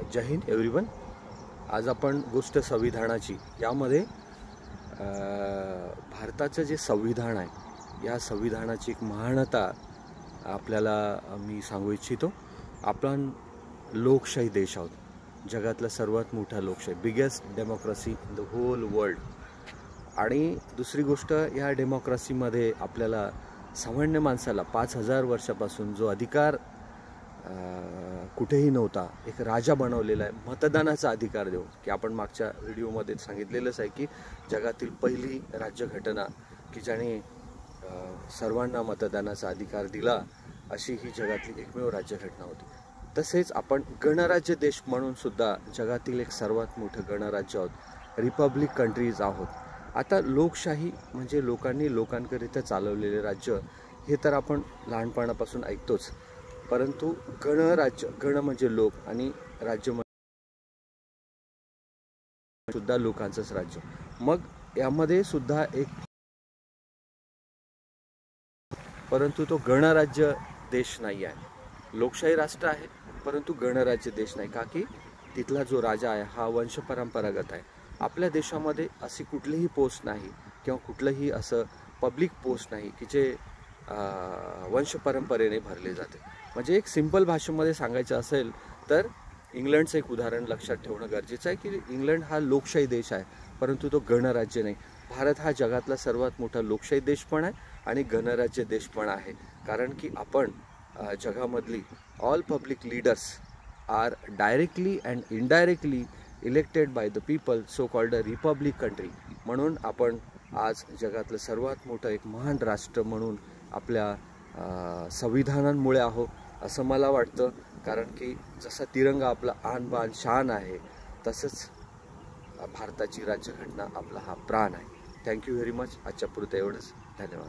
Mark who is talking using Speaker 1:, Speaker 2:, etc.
Speaker 1: जय Hind everyone. आज आपण गोष्ट संविधानाची, यामध्ये भारताचं जे संविधान आहे या संविधानाची एक महानता आपल्याला मी सांगू इच्छितो। आपण लोकशाही देश आहोत, जगातला सर्वात मोठा लोकशाही, biggest democracy in the whole world. आणि दुसरी गोष्ट, या डेमोक्रेसीमध्ये आपल्याला सामान्य माणसाला 5000 वर्षापासून जो अधिकार कुठेही नव्हता, एक राजा बनवलेला आहे, मतदानाचा अधिकार देऊन, की आपण मागच्या व्हिडिओमध्ये सांगितलेलंच आहे की जगातील पहिली राज्यघटना की ज्याने सर्वांना मतदानाचा अधिकार दिला, अशी ही जगातली एकमेव राज्यघटना होती। तसेच आपण गणराज्य देश म्हणून सुद्धा जगातील एक सर्वात मोठं गणराज्य आहोत, रिपब्लिक कंट्रीज आहोत। आता लोकशाही म्हणजे लोकांनी लोकांकरिता चालवलेले राज्य, हे तर आपण लहानपणापासून ऐकतोच, परंतु गणराज्य, गण म्हणजे लोक आणि राज्य सुद्धा लोकांचंच राज्य। मग यामध्ये सुद्धा एक, परंतु तो गणराज्य देश नाही आहे, लोकशाही राष्ट्र आहे परंतु गणराज्य देश नाही। का की तिथला जो राजा आहे हा वंश परंपरागत आहे। आपल्या देशामध्ये अशी कुठलीही पोस्ट नाही किंवा कुठलंही असं पब्लिक पोस्ट नाही की जे वंश परंपरेने भरले जाते। म्हणजे एक सिंपल भाषेमध्ये सांगायचं असेल तर इंग्लंडचं एक उदाहरण लक्षात ठेवणं गरजेचं आहे की इंग्लंड हा लोकशाही देश आहे परंतु तो गणराज्य नाही। भारत हा जगातला सर्वात मोठा लोकशाही देश पण आहे आणि गणराज्य देश पण आहे, कारण की आपण जगामधली all public leaders are directly and indirectly elected by the people, so called a republic country. म्हणून आपण आज जगातलं सर्वात मोठं एक महान राष्ट्र म्हणून आपल्या संविधानांमुळे आहो असं मला वाटतं। कारण की जसा तिरंगा आपला आन बान शान आहे, तसंच भारताची राज्यघटना आपला हा प्राण आहे। Thank you very much. आजच्या पुरतं एवढंच, धन्यवाद।